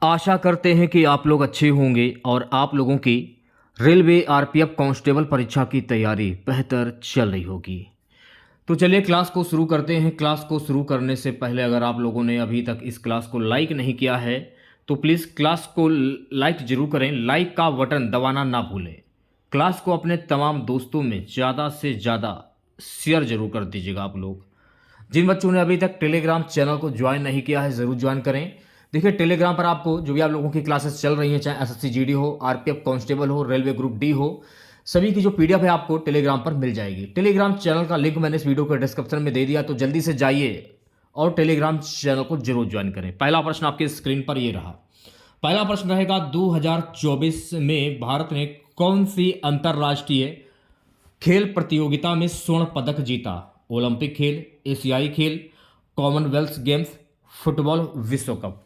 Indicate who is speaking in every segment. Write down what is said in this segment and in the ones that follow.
Speaker 1: आशा करते हैं कि आप लोग अच्छे होंगे और आप लोगों की रेलवे आरपीएफ कांस्टेबल परीक्षा की तैयारी बेहतर चल रही होगी। तो चलिए क्लास को शुरू करते हैं। क्लास को शुरू करने से पहले अगर आप लोगों ने अभी तक इस क्लास को लाइक नहीं किया है तो प्लीज़ क्लास को लाइक ज़रूर करें। लाइक का बटन दबाना ना भूलें। क्लास को अपने तमाम दोस्तों में ज़्यादा से ज़्यादा शेयर ज़रूर कर दीजिएगा। आप लोग जिन बच्चों ने अभी तक टेलीग्राम चैनल को ज्वाइन नहीं किया है ज़रूर ज्वाइन करें। देखिए टेलीग्राम पर आपको जो भी आप लोगों की क्लासेस चल रही हैं, चाहे एसएससी जीडी हो, आरपीएफ कांस्टेबल हो, रेलवे ग्रुप डी हो, सभी की जो पीडीएफ है आपको टेलीग्राम पर मिल जाएगी। टेलीग्राम चैनल का लिंक मैंने इस वीडियो के डिस्क्रिप्शन में दे दिया, तो जल्दी से जाइए और टेलीग्राम चैनल को जरूर ज्वाइन करें। पहला प्रश्न आपके स्क्रीन पर ये रहा। पहला प्रश्न रहेगा 2024 में भारत ने कौन सी अंतर्राष्ट्रीय खेल प्रतियोगिता में स्वर्ण पदक जीता? ओलंपिक खेल, एशियाई खेल, कॉमनवेल्थ गेम्स, फुटबॉल विश्व कप।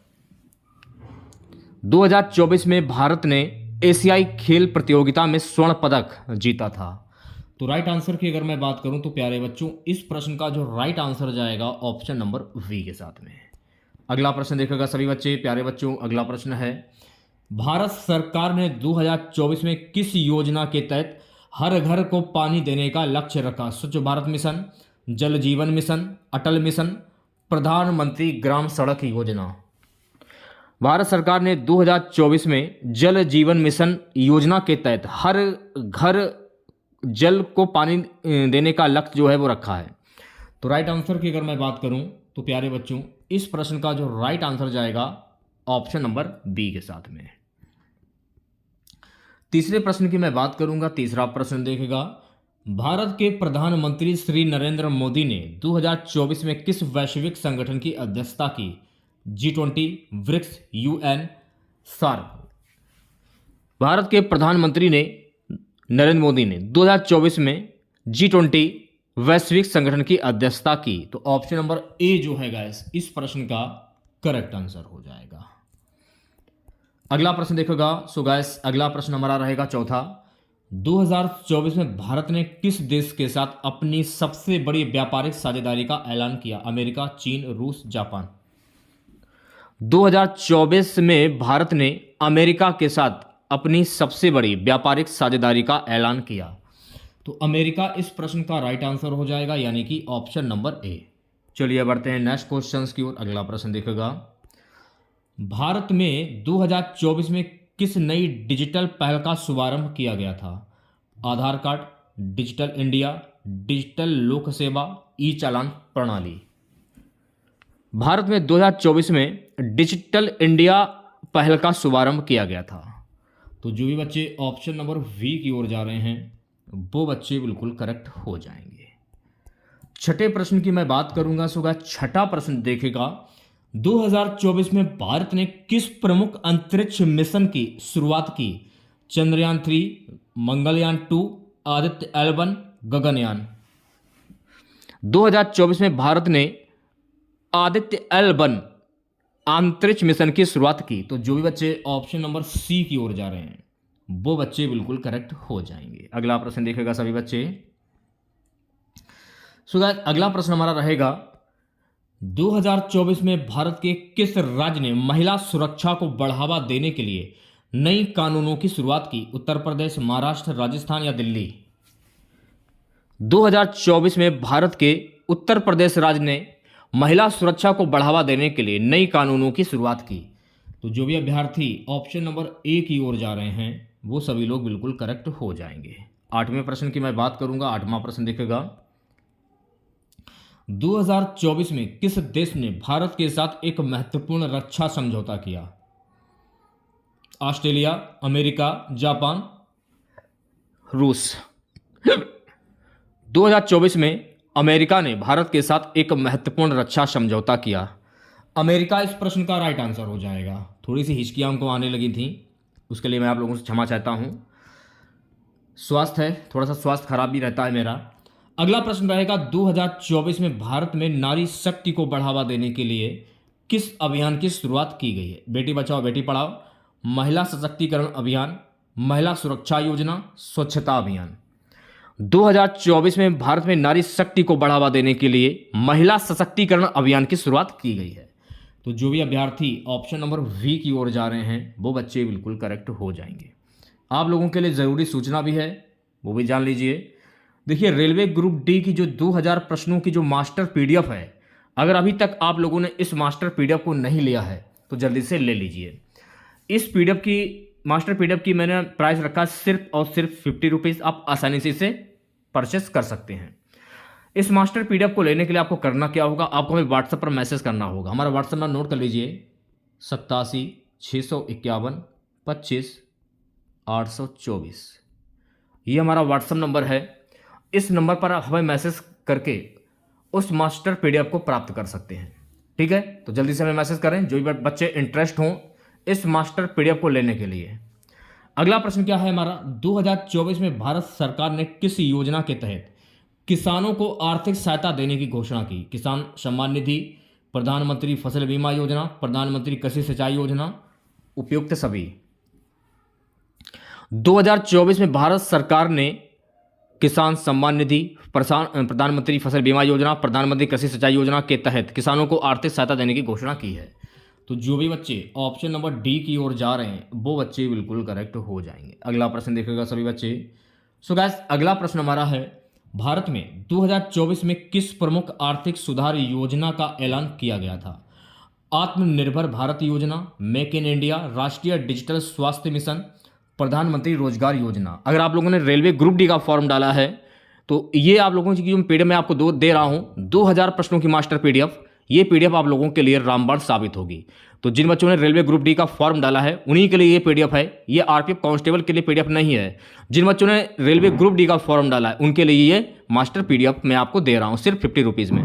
Speaker 1: 2024 में भारत ने एशियाई खेल प्रतियोगिता में स्वर्ण पदक जीता था। तो राइट आंसर की अगर मैं बात करूं तो प्यारे बच्चों इस प्रश्न का जो राइट आंसर जाएगा ऑप्शन नंबर वी के साथ में। अगला प्रश्न देखिएगा सभी बच्चे, प्यारे बच्चों अगला प्रश्न है, भारत सरकार ने 2024 में किस योजना के तहत हर घर को पानी देने का लक्ष्य रखा? स्वच्छ भारत मिशन, जल जीवन मिशन, अटल मिशन, प्रधानमंत्री ग्राम सड़क योजना। भारत सरकार ने 2024 में जल जीवन मिशन योजना के तहत हर घर जल को पानी देने का लक्ष्य जो है वो रखा है। तो राइट आंसर की अगर मैं बात करूं तो प्यारे बच्चों इस प्रश्न का जो राइट आंसर जाएगा ऑप्शन नंबर बी के साथ में। तीसरे प्रश्न की मैं बात करूंगा। तीसरा प्रश्न देखेगा, भारत के प्रधानमंत्री श्री नरेंद्र मोदी ने 2024 में किस वैश्विक संगठन की अध्यक्षता की? G20, BRICS, UN, SAARC. Bharat के प्रधानमंत्री ने नरेंद्र मोदी ने 2024 में G20 वैश्विक संगठन की अध्यक्षता की। तो ऑप्शन नंबर ए जो है गाइस इस प्रश्न का करेक्ट आंसर हो जाएगा। अगला प्रश्न देखोगा। सो गाइस अगला प्रश्न हमारा रहेगा चौथा। 2024 में भारत ने किस देश के साथ अपनी सबसे बड़ी व्यापारिक साझेदारी का ऐलान किया? अमेरिका, चीन, रूस, जापान। 2024 में भारत ने अमेरिका के साथ अपनी सबसे बड़ी व्यापारिक साझेदारी का ऐलान किया। तो अमेरिका इस प्रश्न का राइट आंसर हो जाएगा, यानी कि ऑप्शन नंबर ए। चलिए बढ़ते हैं नेक्स्ट क्वेश्चन की ओर। अगला प्रश्न देखेगा, भारत में 2024 में किस नई डिजिटल पहल का शुभारंभ किया गया था? आधार कार्ड, डिजिटल इंडिया, डिजिटल लोक सेवा, ई चालान प्रणाली। भारत में 2024 में डिजिटल इंडिया पहल का शुभारंभ किया गया था। तो जो भी बच्चे ऑप्शन नंबर वी की ओर जा रहे हैं वो बच्चे बिल्कुल करेक्ट हो जाएंगे। छठे प्रश्न की मैं बात करूंगा। सुगा छठा प्रश्न देखेगा, 2024 में भारत ने किस प्रमुख अंतरिक्ष मिशन की शुरुआत की? चंद्रयान 3, मंगलयान 2, आदित्य L1, गगनयान। 2024 में भारत ने आदित्य L1 अंतरिक्ष मिशन की शुरुआत की। तो जो भी बच्चे ऑप्शन नंबर सी की ओर जा रहे हैं वो बच्चे बिल्कुल करेक्ट हो जाएंगे। अगला प्रश्न देखेगा सभी बच्चे। सो अगला प्रश्न हमारा रहेगा, 2024 में भारत के किस राज्य ने महिला सुरक्षा को बढ़ावा देने के लिए नई कानूनों की शुरुआत की? उत्तर प्रदेश, महाराष्ट्र, राजस्थान या दिल्ली। 2024 में भारत के उत्तर प्रदेश राज्य ने महिला सुरक्षा को बढ़ावा देने के लिए नई कानूनों की शुरुआत की। तो जो भी अभ्यर्थी ऑप्शन नंबर ए की ओर जा रहे हैं वो सभी लोग बिल्कुल करेक्ट हो जाएंगे। आठवें प्रश्न की मैं बात करूंगा। आठवां प्रश्न देखेगा, 2024 में किस देश ने भारत के साथ एक महत्वपूर्ण रक्षा समझौता किया? ऑस्ट्रेलिया, अमेरिका, जापान, रूस। 2024 में अमेरिका ने भारत के साथ एक महत्वपूर्ण रक्षा समझौता किया। अमेरिका इस प्रश्न का राइट आंसर हो जाएगा। थोड़ी सी हिचकियां हमको आने लगी थी, उसके लिए मैं आप लोगों से क्षमा चाहता हूं। स्वास्थ्य है, थोड़ा सा स्वास्थ्य खराब भी रहता है मेरा। अगला प्रश्न रहेगा, 2024 में भारत में नारी शक्ति को बढ़ावा देने के लिए किस अभियान की शुरुआत की गई है? बेटी बचाओ बेटी पढ़ाओ, महिला सशक्तिकरण अभियान, महिला सुरक्षा योजना, स्वच्छता अभियान। 2024 में भारत में नारी शक्ति को बढ़ावा देने के लिए महिला सशक्तिकरण अभियान की शुरुआत की गई है। तो जो भी अभ्यर्थी ऑप्शन नंबर वी की ओर जा रहे हैं वो बच्चे बिल्कुल करेक्ट हो जाएंगे। आप लोगों के लिए ज़रूरी सूचना भी है, वो भी जान लीजिए। देखिए, रेलवे ग्रुप डी की जो 2000 प्रश्नों की जो मास्टर पीडीएफ है, अगर अभी तक आप लोगों ने इस मास्टर पीडीएफ को नहीं लिया है तो जल्दी से ले लीजिए। इस पीडीएफ की मास्टर पीडीएफ की मैंने प्राइस रखा सिर्फ और सिर्फ 50 रुपीज़। आप आसानी से इसे परचेस कर सकते हैं। इस मास्टर पीडीएफ को लेने के लिए आपको करना क्या होगा, आपको हमें व्हाट्सएप पर मैसेज करना होगा। हमारा व्हाट्सएप नंबर नोट कर लीजिए, 87 651 25 824। ये हमारा व्हाट्सएप नंबर है। इस नंबर पर आप हमें मैसेज करके उस मास्टर पीडीएफ को प्राप्त कर सकते हैं। ठीक है, तो जल्दी से हमें मैसेज करें जो भी बच्चे इंटरेस्ट हों इस मास्टर पीडीएफ को लेने के लिए। अगला प्रश्न क्या है हमारा, 2024 में भारत सरकार ने किस योजना के तहत किसानों को आर्थिक सहायता देने की घोषणा की? किसान सम्मान निधि, प्रधानमंत्री फसल बीमा योजना, प्रधानमंत्री कृषि सिंचाई योजना, उपयुक्त सभी। 2024 में भारत सरकार ने किसान सम्मान निधि, प्रधानमंत्री फसल बीमा योजना, प्रधानमंत्री कृषि सिंचाई योजना के तहत किसानों को आर्थिक सहायता देने की घोषणा की है। तो जो भी बच्चे ऑप्शन नंबर डी की ओर जा रहे हैं वो बच्चे बिल्कुल करेक्ट हो जाएंगे। अगला प्रश्न देखिएगा सभी बच्चे। सो गाइस, अगला प्रश्न हमारा है, भारत में 2024 में किस प्रमुख आर्थिक सुधार योजना का ऐलान किया गया था? आत्मनिर्भर भारत योजना, मेक इन इंडिया, राष्ट्रीय डिजिटल स्वास्थ्य मिशन, प्रधानमंत्री रोजगार योजना। अगर आप लोगों ने रेलवे ग्रुप डी का फॉर्म डाला है तो ये आप लोगों की जो पीडीएफ मैं आपको दे रहा हूं 2000 प्रश्नों की मास्टर पीडीएफ, ये पीडीएफ आप लोगों के लिए रामबाण साबित होगी। तो जिन बच्चों ने रेलवे ग्रुप डी का फॉर्म डाला है उन्हीं के लिए ये पीडीएफ है, ये आरपीएफ कांस्टेबल के लिए पीडीएफ नहीं है। जिन बच्चों ने रेलवे ग्रुप डी का फॉर्म डाला है उनके लिए ये मास्टर पीडीएफ मैं आपको दे रहा हूं सिर्फ 50 रुपीज़ में।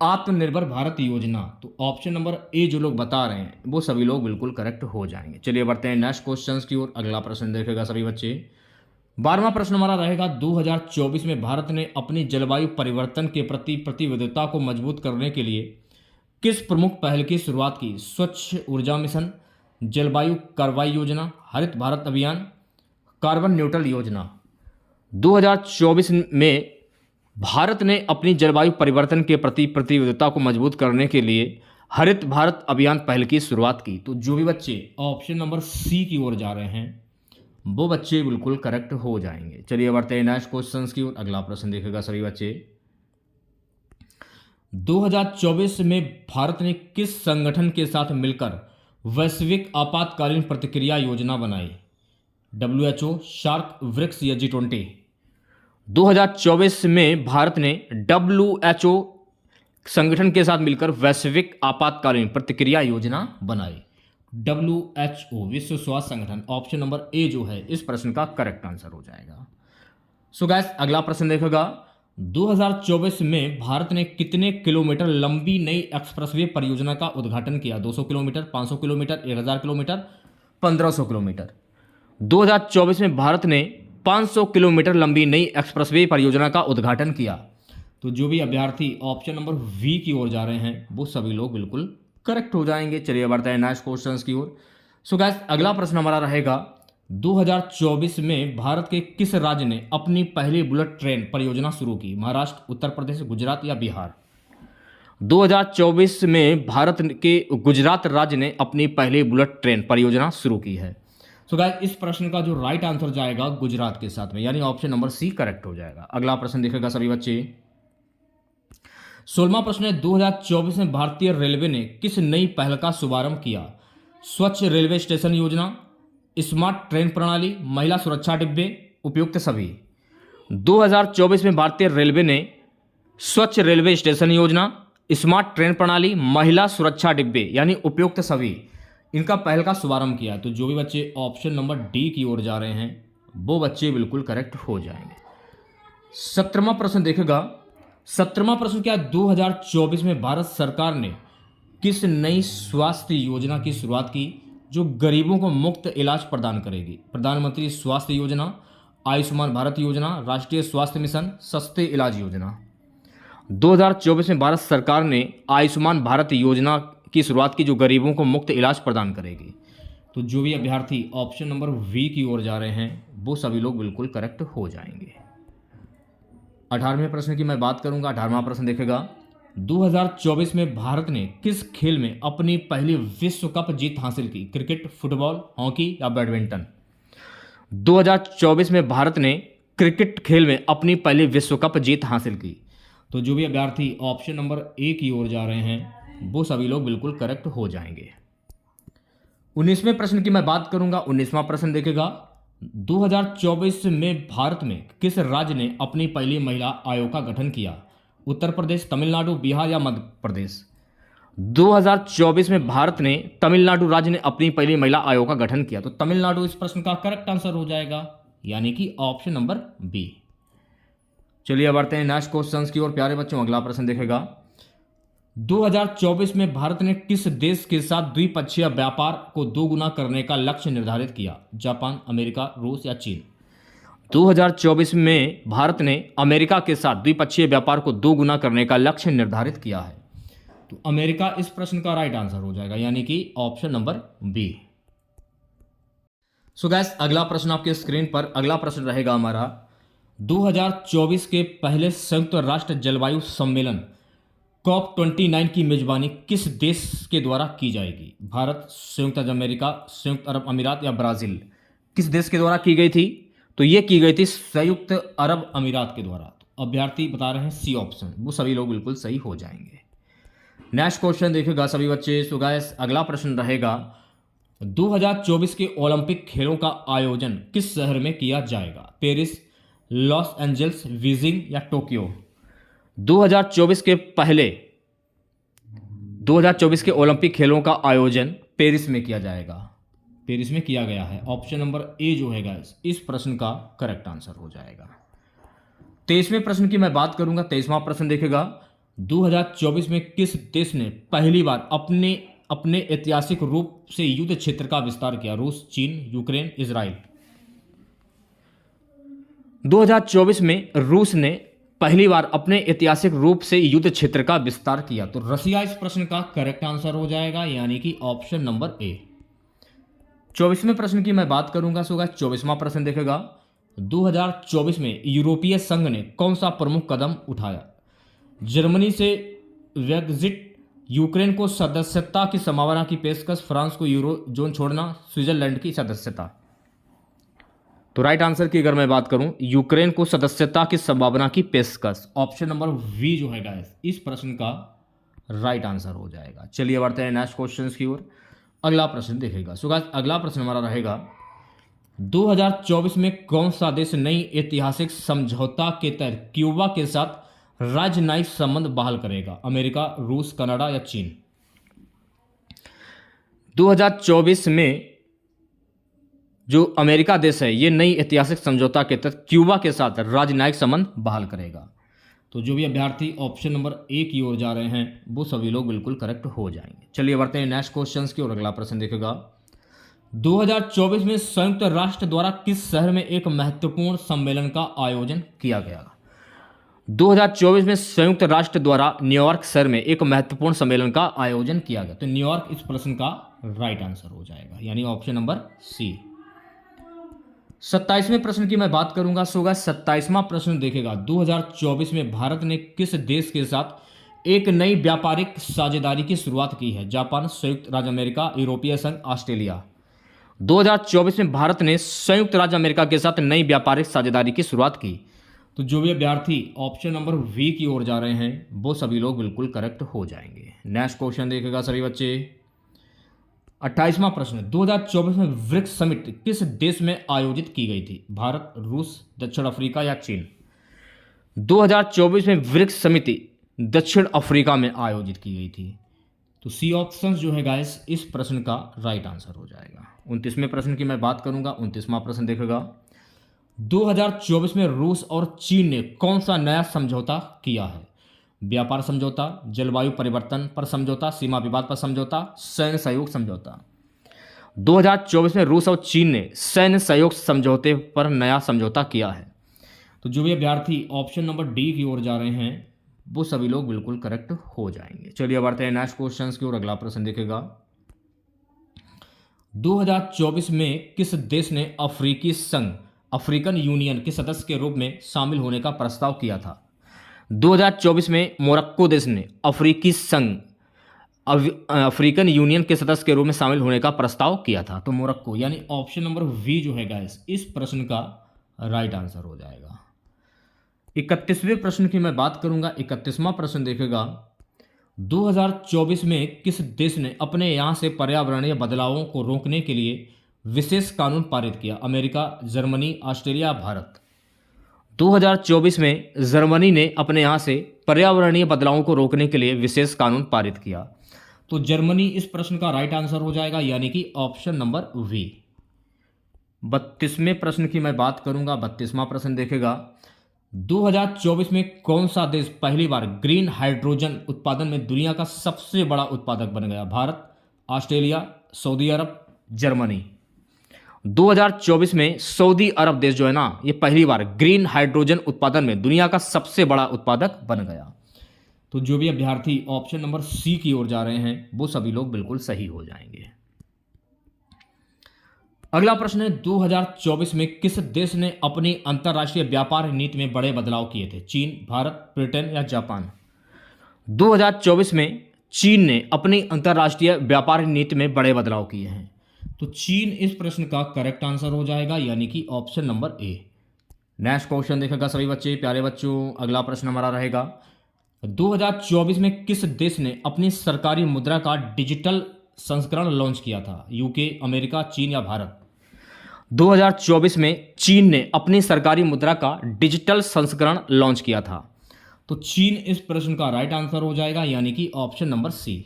Speaker 1: आत्मनिर्भर भारत योजना, तो ऑप्शन नंबर ए जो लोग बता रहे हैं वो सभी लोग बिल्कुल करेक्ट हो जाएंगे। चलिए बढ़ते हैं नेक्स्ट क्वेश्चन की ओर। अगला प्रश्न देखेगा सभी बच्चे। 12वां प्रश्न हमारा रहेगा, 2024 में भारत ने अपनी जलवायु परिवर्तन के प्रति प्रतिबद्धता को मजबूत करने के लिए किस प्रमुख पहल की शुरुआत की? स्वच्छ ऊर्जा मिशन, जलवायु कार्रवाई योजना, हरित भारत अभियान, कार्बन न्यूट्रल योजना। 2024 में भारत ने अपनी जलवायु परिवर्तन के प्रति प्रतिबद्धता को मजबूत करने के लिए हरित भारत अभियान पहल की शुरुआत की। तो जो भी बच्चे ऑप्शन नंबर सी की ओर जा रहे हैं वो बच्चे बिल्कुल करेक्ट हो जाएंगे। चलिए बढ़ते हैं नेक्स्ट क्वेश्चन की ओर। अगला प्रश्न देखेगा सभी बच्चे। 2024 में भारत ने किस संगठन के साथ मिलकर वैश्विक आपातकालीन प्रतिक्रिया योजना बनाई? WHO, शार्क, ब्रिक्स या G20? 2024 में भारत ने WHO संगठन के साथ मिलकर वैश्विक आपातकालीन प्रतिक्रिया योजना बनाई। WHO विश्व स्वास्थ्य संगठन, ऑप्शन नंबर ए जो है इस प्रश्न का करेक्ट आंसर हो जाएगा। सो गाइस, अगला प्रश्न देखेगा, 2024 में भारत ने कितने किलोमीटर लंबी नई एक्सप्रेसवे परियोजना का उद्घाटन किया? 200 किलोमीटर, 500 किलोमीटर, 1000 किलोमीटर, 1500 किलोमीटर। 2024 में भारत ने 500 किलोमीटर लंबी नई एक्सप्रेसवे परियोजना का उद्घाटन किया। तो जो भी अभ्यर्थी ऑप्शन नंबर वी की ओर जा रहे हैं वो सभी लोग बिल्कुल करेक्ट हो जाएंगे। चलिए बढ़ते हैं नेक्स्ट क्वेश्चन की ओर। सो गाइस, अगला प्रश्न हमारा रहेगा, 2024 में भारत के किस राज्य ने अपनी पहली बुलेट ट्रेन परियोजना शुरू की? महाराष्ट्र, उत्तर प्रदेश, गुजरात या बिहार? 2024 में भारत के गुजरात राज्य ने अपनी पहली बुलेट ट्रेन परियोजना शुरू की है। सो गाइस, इस प्रश्न का जो राइट आंसर जाएगा गुजरात के साथ में, यानी ऑप्शन नंबर सी करेक्ट हो जाएगा। अगला प्रश्न देखेगा सभी बच्चे। 16वां प्रश्न है, 2024 में भारतीय रेलवे ने किस नई पहल का शुभारंभ किया? स्वच्छ रेलवे स्टेशन योजना, स्मार्ट ट्रेन प्रणाली, महिला सुरक्षा डिब्बे, उपयुक्त सभी। 2024 में भारतीय रेलवे ने स्वच्छ रेलवे स्टेशन योजना, स्मार्ट ट्रेन प्रणाली, महिला सुरक्षा डिब्बे यानी उपयुक्त सभी इनका पहल का शुभारंभ किया। तो जो भी बच्चे ऑप्शन नंबर डी की ओर जा रहे हैं वो बच्चे बिल्कुल करेक्ट हो जाएंगे। 17वां प्रश्न देखेगा। 17वां प्रश्न क्या, 2024 में भारत सरकार ने किस नई स्वास्थ्य योजना की शुरुआत की जो गरीबों को मुफ्त इलाज प्रदान करेगी? प्रधानमंत्री स्वास्थ्य योजना, आयुष्मान भारत योजना, राष्ट्रीय स्वास्थ्य मिशन, सस्ते इलाज योजना। 2024 में भारत सरकार ने आयुष्मान भारत योजना की शुरुआत की जो गरीबों को मुफ्त इलाज प्रदान करेगी। तो जो भी अभ्यर्थी ऑप्शन नंबर वी की ओर जा रहे हैं वो सभी लोग बिल्कुल करेक्ट हो जाएंगे। 18वें प्रश्न की मैं बात करूंगा। 18वां प्रश्न देखेगा, 2024 में भारत ने किस खेल में अपनी पहली विश्व कप जीत हासिल की? क्रिकेट, फुटबॉल, हॉकी या बैडमिंटन? 2024 में भारत ने क्रिकेट खेल में अपनी पहली विश्व कप जीत हासिल की। तो जो भी अभ्यर्थी ऑप्शन नंबर ए की ओर जा रहे हैं वो सभी लोग बिल्कुल करेक्ट हो जाएंगे। 19वें प्रश्न की मैं बात करूंगा। 19वां प्रश्न देखेगा, 2024 में भारत में किस राज्य ने अपनी पहली महिला आयोग का गठन किया? उत्तर प्रदेश, तमिलनाडु, बिहार या मध्य प्रदेश? 2024 में भारत ने तमिलनाडु राज्य ने अपनी पहली महिला आयोग का गठन किया। तो तमिलनाडु इस प्रश्न का करेक्ट आंसर हो जाएगा, यानी कि ऑप्शन नंबर बी। चलिए बढ़ते हैं नेक्स्ट क्वेश्चन की ओर। प्यारे बच्चों, अगला प्रश्न देखेगा, 2024 में भारत ने किस देश के साथ द्विपक्षीय व्यापार को दोगुना करने का लक्ष्य निर्धारित किया? जापान, अमेरिका, रूस या चीन? 2024 में भारत ने अमेरिका के साथ द्विपक्षीय व्यापार को दोगुना करने का लक्ष्य निर्धारित किया है। तो अमेरिका इस प्रश्न का राइट आंसर हो जाएगा, यानी कि option number B. So guys, अगला प्रश्न आपके स्क्रीन पर, अगला प्रश्न रहेगा हमारा, 2024 के पहले संयुक्त राष्ट्र जलवायु सम्मेलन COP29 की मेजबानी किस देश के द्वारा की जाएगी? भारत, संयुक्त राज्य अमेरिका, संयुक्त अरब अमीरात या ब्राजील? किस देश के द्वारा की गई थी? तो ये की गई थी संयुक्त अरब अमीरात के द्वारा। तो अभ्यर्थी बता रहे हैं सी ऑप्शन, वो सभी लोग बिल्कुल सही हो जाएंगे। नेक्स्ट क्वेश्चन देखिएगा सभी बच्चे। सो गाइस, अगला प्रश्न रहेगा, 2024 के ओलंपिक खेलों का आयोजन किस शहर में किया जाएगा? पेरिस, लॉस एंजल्स, बीजिंग या टोक्यो? 2024 के ओलंपिक खेलों का आयोजन पेरिस में किया जाएगा, पेरिस में किया गया है। ऑप्शन नंबर ए जो है गाइस इस प्रश्न का करेक्ट आंसर हो जाएगा। 23वें प्रश्न की मैं बात करूंगा। 23वां प्रश्न देखेगा, 2024 में किस देश ने पहली बार अपने ऐतिहासिक रूप से युद्ध क्षेत्र का विस्तार किया? रूस, चीन, यूक्रेन, इजराइल? 2024 में रूस ने पहली बार अपने ऐतिहासिक रूप से युद्ध क्षेत्र का विस्तार किया। तो रसिया इस प्रश्न का करेक्ट आंसर हो जाएगा, यानी कि ऑप्शन नंबर ए। 24वें प्रश्न की मैं बात करूंगा। सो गाइस, 24वां प्रश्न देखेगा, 2024 में यूरोपीय संघ ने कौन सा प्रमुख कदम उठाया? जर्मनी से ब्रेक्जिट, यूक्रेन को सदस्यता की संभावना की पेशकश, फ्रांस को यूरो जोन छोड़ना, स्विट्जरलैंड की सदस्यता? तो राइट आंसर की अगर मैं बात करूं, यूक्रेन को सदस्यता की संभावना की पेशकश। ऑप्शन नंबर वी जो है गाइस इस प्रश्न का राइट आंसर हो जाएगा। चलिए बढ़ते हैं नेक्स्ट क्वेश्चन की ओर। अगला प्रश्न देखेगा। सो गाइस, अगला प्रश्न हमारा रहेगा, 2024 में कौन सा देश नई ऐतिहासिक समझौता के तहत क्यूबा के साथ राजनयिक संबंध बहाल करेगा? अमेरिका, रूस, कनाडा या चीन? 2024 में जो अमेरिका देश है ये नई ऐतिहासिक समझौता के तहत क्यूबा के साथ राजनयिक संबंध बहाल करेगा। तो जो भी अभ्यर्थी ऑप्शन नंबर ए की ओर जा रहे हैं वो सभी लोग बिल्कुल करेक्ट हो जाएंगे। चलिए बढ़ते हैं नेक्स्ट क्वेश्चन की ओर। अगला प्रश्न देखेगा, 2024 में संयुक्त राष्ट्र द्वारा किस शहर में एक महत्वपूर्ण सम्मेलन का आयोजन किया गया? 2024 में संयुक्त राष्ट्र द्वारा न्यूयॉर्क शहर में एक महत्वपूर्ण सम्मेलन का आयोजन किया गया। तो न्यूयॉर्क इस प्रश्न का राइट आंसर हो जाएगा, यानी ऑप्शन नंबर सी। 27वें प्रश्न की मैं बात करूंगा। सो गाइस, 27वां प्रश्न देखेगा, 2024 में भारत ने किस देश के साथ एक नई व्यापारिक साझेदारी की शुरुआत की है? जापान, संयुक्त राज्य अमेरिका, यूरोपीय संघ, ऑस्ट्रेलिया? 2024 में भारत ने संयुक्त राज्य अमेरिका के साथ नई व्यापारिक साझेदारी की शुरुआत की। तो जो भी अभ्यर्थी ऑप्शन नंबर वी की ओर जा रहे हैं वो सभी लोग बिल्कुल करेक्ट हो जाएंगे। नेक्स्ट क्वेश्चन देखेगा सभी बच्चे। 28वां प्रश्न, 2024 में ब्रिक्स समिट किस देश में आयोजित की गई थी? भारत, रूस, दक्षिण अफ्रीका या चीन? 2024 में ब्रिक्स समिति दक्षिण अफ्रीका में आयोजित की गई थी। तो सी ऑप्शन जो है गाइस इस प्रश्न का राइट आंसर हो जाएगा। 29वें प्रश्न की मैं बात करूंगा। 29वां प्रश्न देखेगा, 2024 में रूस और चीन ने कौन सा नया समझौता किया है? व्यापार समझौता, जलवायु परिवर्तन पर समझौता, सीमा विवाद पर समझौता, सैन्य सहयोग समझौता? 2024 में रूस और चीन ने सैन्य सहयोग समझौते पर नया समझौता किया है। तो जो भी अभ्यर्थी ऑप्शन नंबर डी की ओर जा रहे हैं वो सभी लोग बिल्कुल करेक्ट हो जाएंगे। चलिए बढ़ते हैं नेक्स्ट क्वेश्चन की ओर। अगला प्रश्न देखेगा, 2024 में किस देश ने अफ्रीकी संघ, अफ्रीकन यूनियन के सदस्य के रूप में शामिल होने का प्रस्ताव किया था? 2024 में मोरक्को देश ने अफ्रीकी संघ अफ्रीकन यूनियन के सदस्य के रूप में शामिल होने का प्रस्ताव किया था। तो मोरक्को, यानी ऑप्शन नंबर वी जो है गाइस इस प्रश्न का राइट आंसर हो जाएगा। 31वें प्रश्न की मैं बात करूंगा। 31वां प्रश्न देखेगा, 2024 में किस देश ने अपने यहां से पर्यावरणीय बदलावों को रोकने के लिए विशेष कानून पारित किया? America, Germany, Australia, Bharat. 2024 में जर्मनी ने अपने यहां से पर्यावरणीय बदलावों को रोकने के लिए विशेष कानून पारित किया। तो जर्मनी इस प्रश्न का राइट आंसर हो जाएगा, यानी कि ऑप्शन नंबर वी। 32वें प्रश्न की मैं बात करूंगा। 32वां प्रश्न देखेगा, 2024 में कौन सा देश पहली बार ग्रीन हाइड्रोजन उत्पादन में दुनिया का सबसे बड़ा उत्पादक बन गया? भारत, ऑस्ट्रेलिया, सऊदी अरब, जर्मनी। 2024 में सऊदी अरब देश जो है ना, ये पहली बार ग्रीन हाइड्रोजन उत्पादन में दुनिया का सबसे बड़ा उत्पादक बन गया। तो जो भी अभ्यर्थी ऑप्शन नंबर सी की ओर जा रहे हैं वो सभी लोग बिल्कुल सही हो जाएंगे। अगला प्रश्न है, 2024 में किस देश ने अपनी अंतर्राष्ट्रीय व्यापार नीति में बड़े बदलाव किए थे? चीन, भारत, ब्रिटेन या जापान। 2024 में चीन ने अपनी अंतर्राष्ट्रीय व्यापार नीति में बड़े बदलाव किए हैं। तो चीन इस प्रश्न का करेक्ट आंसर हो जाएगा, यानी कि option number A. Next question देखेगा सभी बच्चे, प्यारे बच्चों। अगला प्रश्न हमारा रहेगा, 2024 में किस देश ने अपनी सरकारी मुद्रा का डिजिटल संस्करण लॉन्च किया था? यूके, अमेरिका, चीन या भारत। 2024 में चीन ने अपनी सरकारी मुद्रा का डिजिटल संस्करण लॉन्च किया था। तो चीन इस प्रश्न का राइट आंसर हो जाएगा, यानी कि ऑप्शन नंबर सी।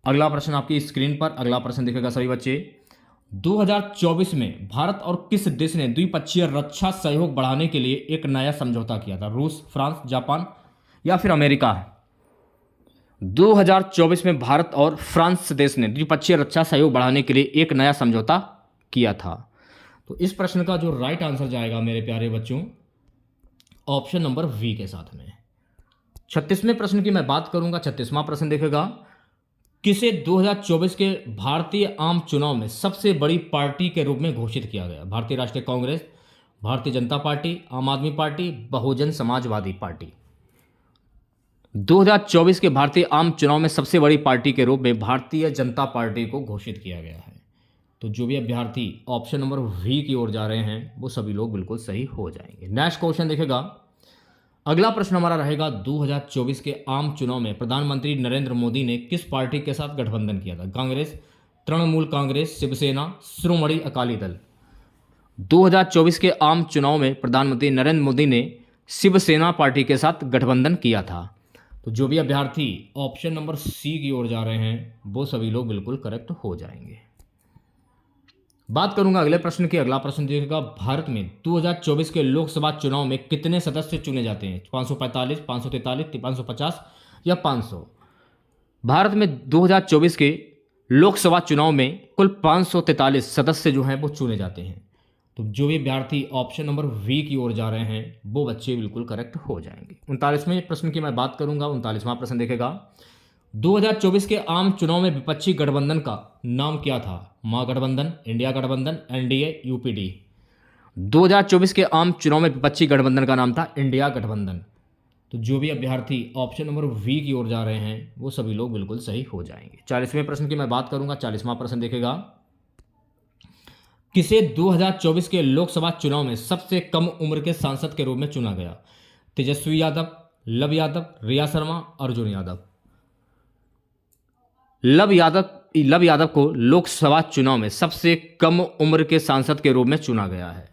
Speaker 1: अगला प्रश्न आपकी स्क्रीन पर, अगला प्रश्न देखेगा सभी बच्चे, 2024 में भारत और किस देश ने द्विपक्षीय रक्षा सहयोग बढ़ाने के लिए एक नया समझौता किया था? रूस, फ्रांस, जापान या फिर अमेरिका। 2024 में भारत और फ्रांस देश ने द्विपक्षीय रक्षा सहयोग बढ़ाने के लिए एक नया समझौता किया था। तो इस प्रश्न का जो राइट आंसर जाएगा मेरे प्यारे बच्चों, ऑप्शन नंबर वी के साथ में। 36वें प्रश्न की मैं बात करूंगा। 36वां प्रश्न देखेगा, किसे 2024 के भारतीय आम चुनाव में सबसे बड़ी पार्टी के रूप में घोषित किया गया? भारतीय राष्ट्रीय कांग्रेस, भारतीय जनता पार्टी, आम आदमी पार्टी, बहुजन समाजवादी पार्टी। 2024 के भारतीय आम चुनाव में सबसे बड़ी पार्टी के रूप में भारतीय जनता पार्टी को घोषित किया गया है। तो जो भी अभ्यर्थी ऑप्शन नंबर वी की ओर जा रहे हैं वो सभी लोग बिल्कुल सही हो जाएंगे। नेक्स्ट क्वेश्चन देखेगा, अगला प्रश्न हमारा रहेगा, 2024 के आम चुनाव में प्रधानमंत्री नरेंद्र मोदी ने किस पार्टी के साथ गठबंधन किया था? कांग्रेस, तृणमूल कांग्रेस, शिवसेना, श्रोमणी अकाली दल। 2024 के आम चुनाव में प्रधानमंत्री नरेंद्र मोदी ने शिवसेना पार्टी के साथ गठबंधन किया था। तो जो भी अभ्यर्थी ऑप्शन नंबर सी की ओर जा रहे हैं वो सभी लोग बिल्कुल करेक्ट हो जाएंगे। बात करूंगा अगले प्रश्न की। अगला प्रश्न देखेगा, भारत में 2024 के लोकसभा चुनाव में कितने सदस्य चुने जाते हैं? 545, 543, 550 या 500। भारत में 2024 के लोकसभा चुनाव में कुल 543 सदस्य जो हैं वो चुने जाते हैं। तो जो भी अभ्यर्थी ऑप्शन नंबर वी की ओर जा रहे हैं वो बच्चे बिल्कुल करेक्ट हो जाएंगे। 39वें प्रश्न की मैं बात करूंगा। 39वां प्रश्न देखेगा, 2024 के आम चुनाव में विपक्षी गठबंधन का नाम क्या था? महागठबंधन, इंडिया गठबंधन, एनडीए, यूपीडी। 2024 के आम चुनाव में विपक्षी गठबंधन का नाम था इंडिया गठबंधन। तो जो भी अभ्यर्थी ऑप्शन नंबर वी की ओर जा रहे हैं वो सभी लोग बिल्कुल सही हो जाएंगे। 40वें प्रश्न की मैं बात करूंगा। 40वां प्रश्न देखेगा, किसे 2024 के लोकसभा चुनाव में सबसे कम उम्र के सांसद के रूप में चुना गया? तेजस्वी यादव, लव यादव, रिया शर्मा, अर्जुन यादव। लव यादव को लोकसभा चुनाव में सबसे कम उम्र के सांसद के रूप में चुना गया है।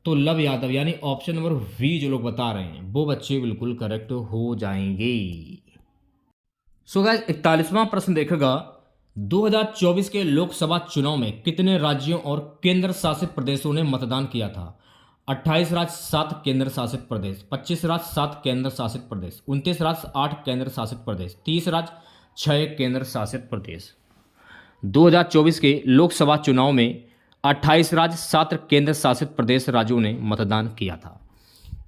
Speaker 1: तो लव यादव यानी ऑप्शन नंबर वी जो लोग बता रहे हैं वो बच्चे बिल्कुल करेक्ट हो जाएंगे। सो गाइस 41वां प्रश्न देखेगा, 2024 के लोकसभा चुनाव में कितने राज्यों और केंद्र शासित प्रदेशों ने मतदान किया था? 28 राज्य 7 केंद्र शासित प्रदेश, 25 राज्य 7 केंद्र शासित प्रदेश, 29 राज्य 8 केंद्र शासित प्रदेश, 30 राज्य 6 केंद्र शासित प्रदेश। 2024 के लोकसभा चुनाव में 28 राज्य 7 केंद्र शासित प्रदेश राज्यों ने मतदान किया था।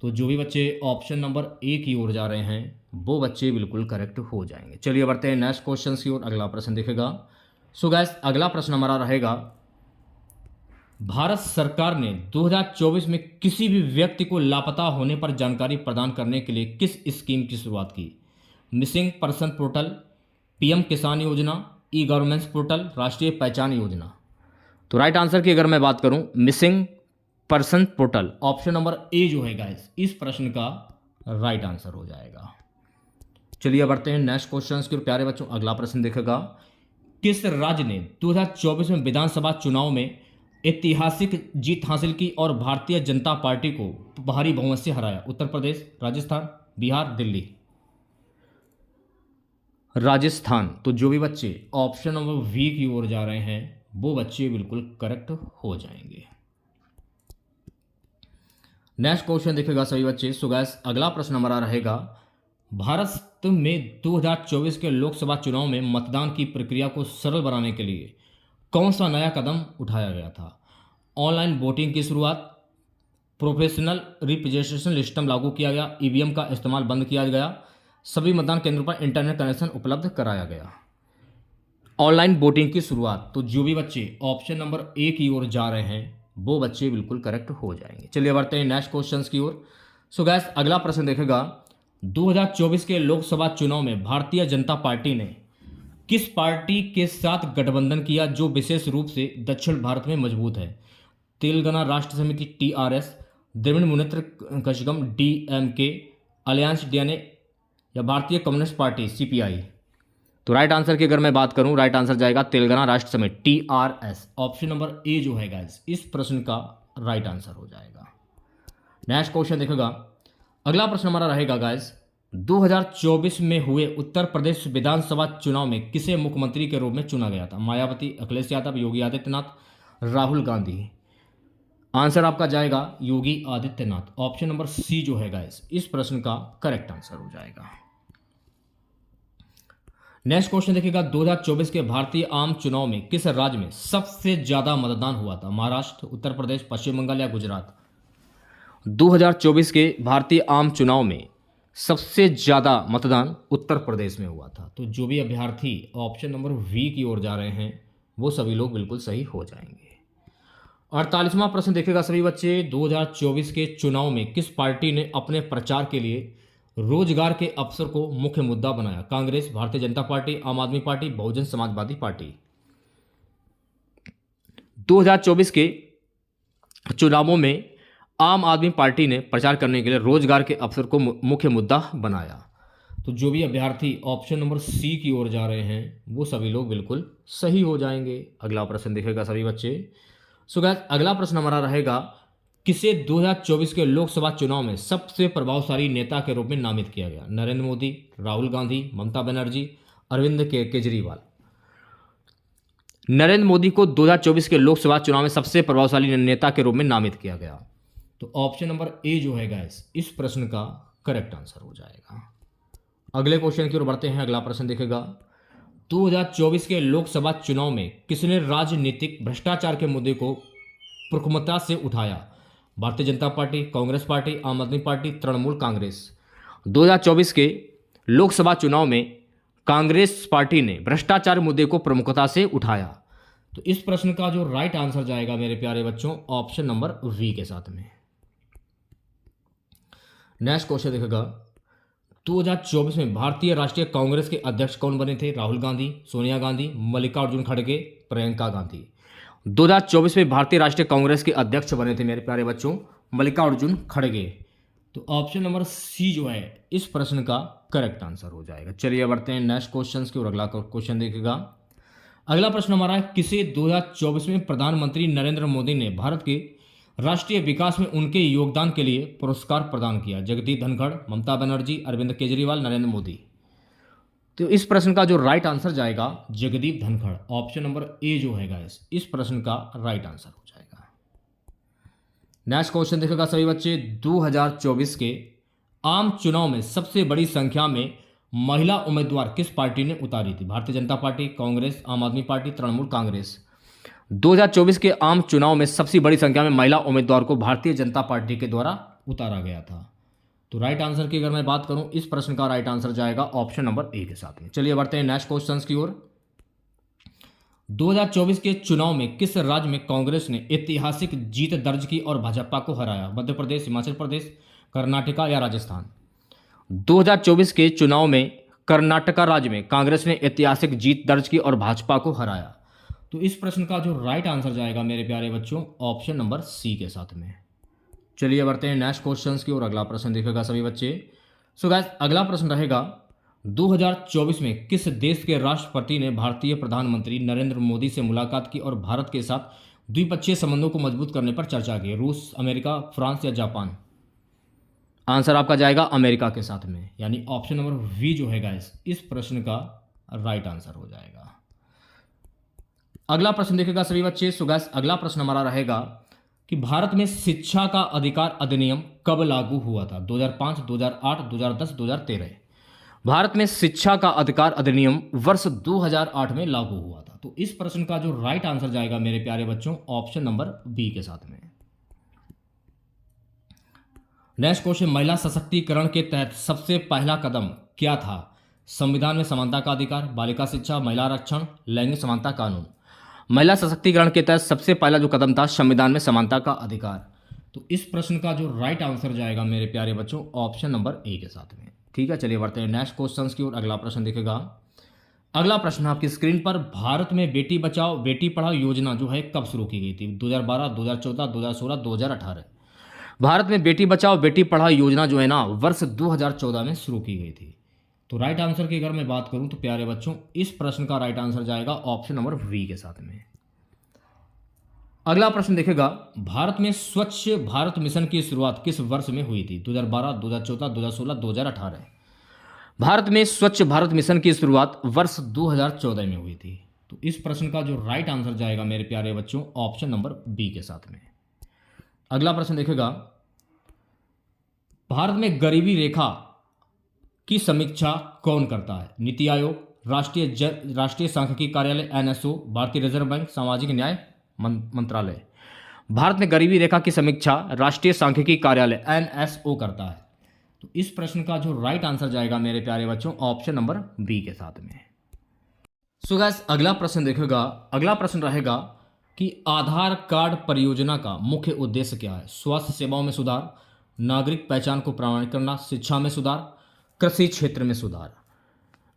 Speaker 1: तो जो भी बच्चे ऑप्शन नंबर ए की ओर जा रहे हैं वो बच्चे बिल्कुल करेक्ट हो जाएंगे। चलिए बढ़ते हैं नेक्स्ट क्वेश्चन की ओर। अगला प्रश्न देखेगा। सो गाइस अगला प्रश्न हमारा रहेगा, भारत सरकार ने 2024 में किसी भी व्यक्ति को लापता होने पर जानकारी प्रदान करने के लिए किस स्कीम की शुरुआत की? मिसिंग पर्सन पोर्टल, पीएम किसान योजना, ई गवर्नेंस पोर्टल, राष्ट्रीय पहचान योजना। तो राइट आंसर की अगर मैं बात करूं, missing person portal, option number A जो है गाइस इस प्रश्न का राइट आंसर हो जाएगा। चलिए बढ़ते हैं नेक्स्ट क्वेश्चन की ओर प्यारे बच्चों। अगला प्रश्न देखेगा, किस राज्य ने 2024 में विधानसभा चुनाव में ऐतिहासिक जीत हासिल की और भारतीय जनता पार्टी को भारी बहुमत से हराया? उत्तर प्रदेश, राजस्थान, बिहार, दिल्ली। राजस्थान। तो जो भी बच्चे ऑप्शन नंबर वी की ओर जा रहे हैं वो बच्चे बिल्कुल करेक्ट हो जाएंगे। नेक्स्ट क्वेश्चन देखेगा सभी बच्चे। सो गाइस अगला प्रश्न हमारा रहेगा, भारत में 2024 के लोकसभा चुनाव में मतदान की प्रक्रिया को सरल बनाने के लिए कौन सा नया कदम उठाया गया था? ऑनलाइन वोटिंग की शुरुआत, प्रोफेशनल रिप्रेजेंटेशन सिस्टम लागू किया गया, ईवीएम का इस्तेमाल बंद किया गया, सभी मतदान केंद्रों पर इंटरनेट कनेक्शन उपलब्ध कराया गया। ऑनलाइन वोटिंग की शुरुआत। तो जो भी बच्चे ऑप्शन नंबर ए की ओर जा रहे हैं वो बच्चे बिल्कुल करेक्ट हो जाएंगे। चलिए बढ़ते हैं नेक्स्ट क्वेश्चन की ओर। सो गैस अगला प्रश्न देखेगा, 2024 के लोकसभा चुनाव में भारतीय जनता पार्टी ने किस पार्टी के साथ गठबंधन किया जो विशेष रूप से दक्षिण भारत में मजबूत है? Telangana Rashtra Samithi TRS, Dravida Munnetra Kazhagam DMK, alliance DNA या भारतीय कम्युनिस्ट पार्टी सीपीआई। तो राइट आंसर की अगर मैं बात करूं, राइट आंसर जाएगा Telangana Rashtra Samithi TRS, option number A जो है गाइस इस प्रश्न का राइट आंसर हो जाएगा। नेक्स्ट क्वेश्चन देखेगा, अगला प्रश्न हमारा रहेगा गाइस, 2024 में हुए उत्तर प्रदेश विधानसभा चुनाव में किसे मुख्यमंत्री के रूप में चुना गया था? मायावती, अखिलेश यादव, योगी आदित्यनाथ, राहुल गांधी। आंसर आपका जाएगा Yogi Adityanath, option number C जो है गाइस इस प्रश्न का करेक्ट आंसर हो जाएगा। नेक्स्ट क्वेश्चन देखिएगा, 2024 के भारतीय आम चुनाव में किस राज्य में सबसे ज्यादा मतदान हुआ था? महाराष्ट्र, उत्तर प्रदेश, पश्चिम बंगाल या गुजरात। 2024 के भारतीय आम चुनाव में सबसे ज्यादा मतदान उत्तर प्रदेश में हुआ था। तो जो भी अभ्यर्थी ऑप्शन नंबर वी की ओर जा रहे हैं वो सभी लोग बिल्कुल सही हो जाएंगे। 48वां प्रश्न देखेगा सभी बच्चे, 2024 के चुनाव में किस पार्टी ने अपने प्रचार के लिए रोजगार के अवसर को मुख्य मुद्दा बनाया? कांग्रेस, भारतीय जनता पार्टी, आम आदमी पार्टी, बहुजन समाजवादी पार्टी। 2024 के चुनावों में आम आदमी पार्टी ने प्रचार करने के लिए रोजगार के अवसर को मुख्य मुद्दा बनाया। तो जो भी अभ्यर्थी ऑप्शन नंबर सी की ओर जा रहे हैं वो सभी लोग बिल्कुल सही हो जाएंगे। अगला प्रश्न देखेगा सभी बच्चे। सो गाइस अगला प्रश्न हमारा रहेगा, किसे 2024 के लोकसभा चुनाव में सबसे प्रभावशाली नेता के रूप में नामित किया गया? नरेंद्र मोदी, राहुल गांधी, ममता बनर्जी, अरविंद केजरीवाल। नरेंद्र मोदी को 2024 के लोकसभा चुनाव में सबसे प्रभावशाली नेता के रूप में नामित किया गया। तो ऑप्शन नंबर ए जो है गाइस इस प्रश्न का करेक्ट आंसर हो जाएगा। अगले क्वेश्चन की ओर बढ़ते हैं। अगला प्रश्न देखेगा, 2024 के लोकसभा चुनाव में किसने राजनीतिक भ्रष्टाचार के मुद्दे को प्रमुखता से उठाया? भारतीय जनता पार्टी, कांग्रेस पार्टी, आम आदमी पार्टी, तृणमूल कांग्रेस। 2024 के लोकसभा चुनाव में कांग्रेस पार्टी ने भ्रष्टाचार मुद्दे को प्रमुखता से उठाया। तो इस प्रश्न का जो राइट आंसर जाएगा मेरे प्यारे बच्चों ऑप्शन नंबर वी के साथ में। नेक्स्ट क्वेश्चन देखेगा, 2024 में भारतीय राष्ट्रीय कांग्रेस के अध्यक्ष कौन बने थे? राहुल गांधी, सोनिया गांधी, मल्लिकार्जुन खड़गे, प्रियंका गांधी। 2024 में भारतीय राष्ट्रीय कांग्रेस के अध्यक्ष बने थे मेरे प्यारे बच्चों मल्लिकार्जुन खड़गे। तो ऑप्शन नंबर सी जो है इस प्रश्न का करेक्ट आंसर हो जाएगा। चलिए बढ़ते हैं नेक्स्ट क्वेश्चन की और अगला क्वेश्चन देखेगा। अगला प्रश्न हमारा है, किसे 2024 में प्रधानमंत्री नरेंद्र मोदी ने भारत के राष्ट्रीय विकास में उनके योगदान के लिए पुरस्कार प्रदान किया? जगदीप धनखड़, ममता बनर्जी, अरविंद केजरीवाल, नरेंद्र मोदी। तो इस प्रश्न का जो राइट आंसर जाएगा Jagdeep Dhankhar, option number A जो है गाइस इस प्रश्न का राइट आंसर हो जाएगा। नेक्स्ट क्वेश्चन देखेगा सभी बच्चे, 2024 के आम चुनाव में सबसे बड़ी संख्या में महिला उम्मीदवार किस पार्टी ने उतारी थी? भारतीय जनता पार्टी, कांग्रेस, आम आदमी पार्टी, तृणमूल कांग्रेस। 2024 के आम चुनाव में सबसे बड़ी संख्या में महिला उम्मीदवार को भारतीय जनता पार्टी के द्वारा उतारा गया था। तो राइट आंसर की अगर मैं बात करूं इस प्रश्न का राइट आंसर जाएगा ऑप्शन नंबर ए के साथ में। चलिए बढ़ते हैं नेक्स्ट क्वेश्चंस की ओर। 2024 के चुनाव में किस राज्य में कांग्रेस ने ऐतिहासिक जीत दर्ज की और भाजपा को हराया? मध्य प्रदेश, हिमाचल प्रदेश, कर्नाटका या राजस्थान? 2024 के चुनाव में कर्नाटका राज्य में कांग्रेस ने ऐतिहासिक जीत दर्ज की और भाजपा को हराया। तो इस प्रश्न का जो राइट आंसर जाएगा मेरे प्यारे बच्चों, ऑप्शन नंबर सी के साथ में। चलिए बढ़ते हैं नेक्स्ट क्वेश्चंस की और अगला प्रश्न देखेगा सभी बच्चे। सो गाइस, अगला प्रश्न रहेगा 2024 में किस देश के राष्ट्रपति ने भारतीय प्रधानमंत्री नरेंद्र मोदी से मुलाकात की और भारत के साथ द्विपक्षीय संबंधों को मजबूत करने पर चर्चा की? रूस, अमेरिका, फ्रांस या जापान? आंसर आपका जाएगा अमेरिका के साथ में, यानी ऑप्शन नंबर वी जो है गाइस इस प्रश्न का राइट आंसर हो जाएगा। अगला प्रश्न देखेगा सभी बच्चे। सो गाइस, अगला प्रश्न हमारा रहेगा कि भारत में शिक्षा का अधिकार अधिनियम कब लागू हुआ था? 2005, 2008, 2010, 2013? भारत में शिक्षा का अधिकार अधिनियम वर्ष 2008 में लागू हुआ था। तो इस प्रश्न का जो राइट आंसर जाएगा मेरे प्यारे बच्चों, ऑप्शन नंबर बी के साथ में। नेक्स्ट क्वेश्चन, महिला सशक्तिकरण के तहत सबसे पहला कदम क्या था? संविधान में समानता का अधिकार, बालिका शिक्षा, महिला आरक्षण, लैंगिक समानता कानून? महिला सशक्तिकरण के तहत सबसे पहला जो कदम था संविधान में समानता का अधिकार। तो इस प्रश्न का जो राइट आंसर जाएगा मेरे प्यारे बच्चों, ऑप्शन नंबर ए के साथ में। ठीक है, चलिए बढ़ते हैं नेक्स्ट क्वेश्चंस की और अगला प्रश्न देखेगा। अगला प्रश्न आपकी स्क्रीन पर, भारत में बेटी बचाओ बेटी पढ़ाओ योजना जो है कब शुरू की गई थी? 2012, 2014, 2016, 2018? भारत में बेटी बचाओ बेटी पढ़ाओ योजना जो है ना वर्ष 2014 में शुरू की गई थी। तो राइट आंसर की अगर मैं बात करूं तो प्यारे बच्चों इस प्रश्न का राइट आंसर जाएगा ऑप्शन नंबर वी के साथ में। अगला प्रश्न देखेगा, भारत में स्वच्छ भारत मिशन की शुरुआत किस वर्ष में हुई थी? 2012, 2014, 2016, 2018? भारत में स्वच्छ भारत मिशन की शुरुआत वर्ष 2014 में हुई थी। तो इस प्रश्न का जो राइट आंसर जाएगा मेरे प्यारे बच्चों, ऑप्शन नंबर बी के साथ में। अगला प्रश्न देखेगा, भारत में गरीबी रेखा की समीक्षा कौन करता है? नीति आयोग, राष्ट्रीय सांख्यिकी कार्यालय एनएसओ, भारतीय रिजर्व बैंक, सामाजिक न्याय मंत्रालय? भारत में गरीबी रेखा की समीक्षा राष्ट्रीय सांख्यिकी कार्यालय एनएसओ करता है। तो इस प्रश्न का जो राइट आंसर जाएगा मेरे प्यारे बच्चों, ऑप्शन नंबर बी के साथ में। सो गाइस, अगला प्रश्न देखेगा। अगला प्रश्न रहेगा कि आधार कार्ड परियोजना का मुख्य उद्देश्य क्या है? स्वास्थ्य सेवाओं में सुधार, नागरिक पहचान को प्रमाणित करना, शिक्षा में सुधार, कृषि क्षेत्र में सुधार?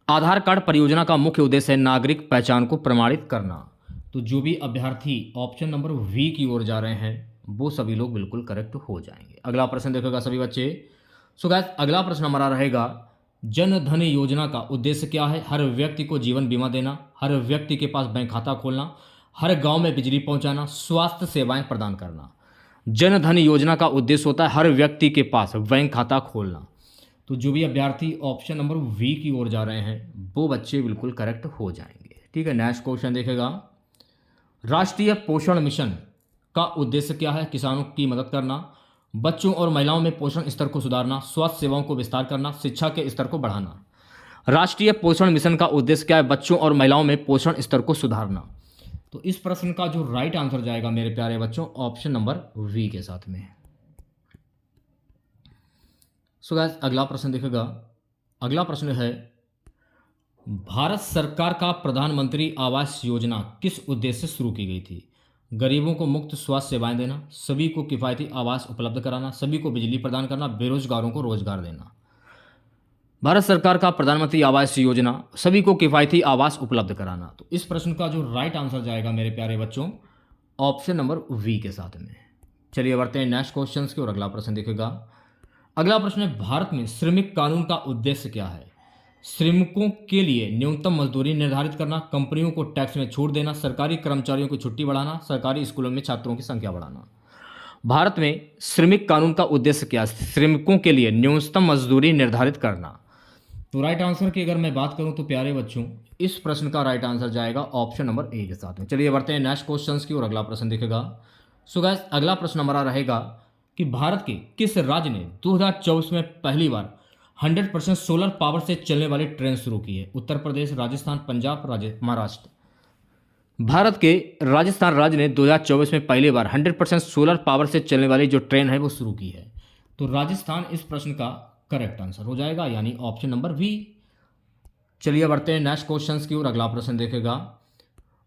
Speaker 1: आधार कार्ड परियोजना का मुख्य उद्देश्य है नागरिक पहचान को प्रमाणित करना। तो जो भी अभ्यर्थी ऑप्शन नंबर वी की ओर जा रहे हैं वो सभी लोग बिल्कुल करेक्ट हो जाएंगे। अगला प्रश्न देखेगा सभी बच्चे। सो गाइस, अगला प्रश्न हमारा रहेगा, जन धन योजना का उद्देश्य क्या है? हर व्यक्ति को जीवन बीमा देना, हर व्यक्ति के पास बैंक खाता खोलना, हर गांव में बिजली पहुंचाना, स्वास्थ्य सेवाएं प्रदान करना? जन धन योजना का उद्देश्य होता है हर व्यक्ति के पास बैंक खाता खोलना। तो जो भी अभ्यर्थी ऑप्शन नंबर वी की ओर जा रहे हैं वो बच्चे बिल्कुल करेक्ट हो जाएंगे। ठीक है, नेक्स्ट क्वेश्चन देखेगा, राष्ट्रीय पोषण मिशन का उद्देश्य क्या है? किसानों की मदद करना, बच्चों और महिलाओं में पोषण स्तर को सुधारना, स्वास्थ्य सेवाओं को विस्तार करना, शिक्षा के स्तर को बढ़ाना? राष्ट्रीय पोषण मिशन का उद्देश्य क्या है? बच्चों और महिलाओं में पोषण स्तर को सुधारना। तो इस प्रश्न का जो राइट आंसर जाएगा मेरे प्यारे बच्चों, ऑप्शन नंबर वी के साथ में। सो गाइस, अगला प्रश्न देखेगा। अगला प्रश्न है, भारत सरकार का प्रधानमंत्री आवास योजना किस उद्देश्य से शुरू की गई थी? गरीबों को मुफ्त स्वास्थ्य सेवाएं देना, सभी को किफ़ायती आवास उपलब्ध कराना, सभी को बिजली प्रदान करना, बेरोजगारों को रोजगार देना? भारत सरकार का प्रधानमंत्री आवास योजना, सभी को किफ़ायती आवास उपलब्ध कराना। तो इस प्रश्न का जो राइट आंसर जाएगा मेरे प्यारे बच्चों, ऑप्शन नंबर वी के साथ में। चलिए बढ़ते हैं नेक्स्ट क्वेश्चन की और अगला प्रश्न देखेगा। अगला प्रश्न है, भारत में श्रमिक कानून का उद्देश्य क्या है? श्रमिकों के लिए न्यूनतम मजदूरी निर्धारित करना, कंपनियों को टैक्स में छूट देना, सरकारी कर्मचारियों की छुट्टी बढ़ाना, सरकारी स्कूलों में छात्रों की संख्या बढ़ाना? भारत में श्रमिक कानून का उद्देश्य क्या है? श्रमिकों के लिए न्यूनतम मजदूरी निर्धारित करना। तो राइट आंसर की अगर मैं बात करूं तो प्यारे बच्चों इस प्रश्न का राइट आंसर जाएगा ऑप्शन नंबर ए के साथ में। चलिए बढ़ते हैं नेक्स्ट क्वेश्चंस की और अगला प्रश्न देखेगा। सो गाइस, अगला प्रश्न हमारा रहेगा कि भारत के किस राज्य ने 2024 में पहली बार 100% सोलर पावर से चलने वाली ट्रेन शुरू की है? उत्तर प्रदेश, राजस्थान, पंजाब, महाराष्ट्र? भारत के राजस्थान राज्य ने 2024 में पहली बार 100% सोलर पावर से चलने वाली जो ट्रेन है वो शुरू की है। तो राजस्थान इस प्रश्न का करेक्ट आंसर हो जाएगा, यानी ऑप्शन नंबर वी। चलिए बढ़ते हैं नेक्स्ट क्वेश्चंस की और अगला प्रश्न देखेगा।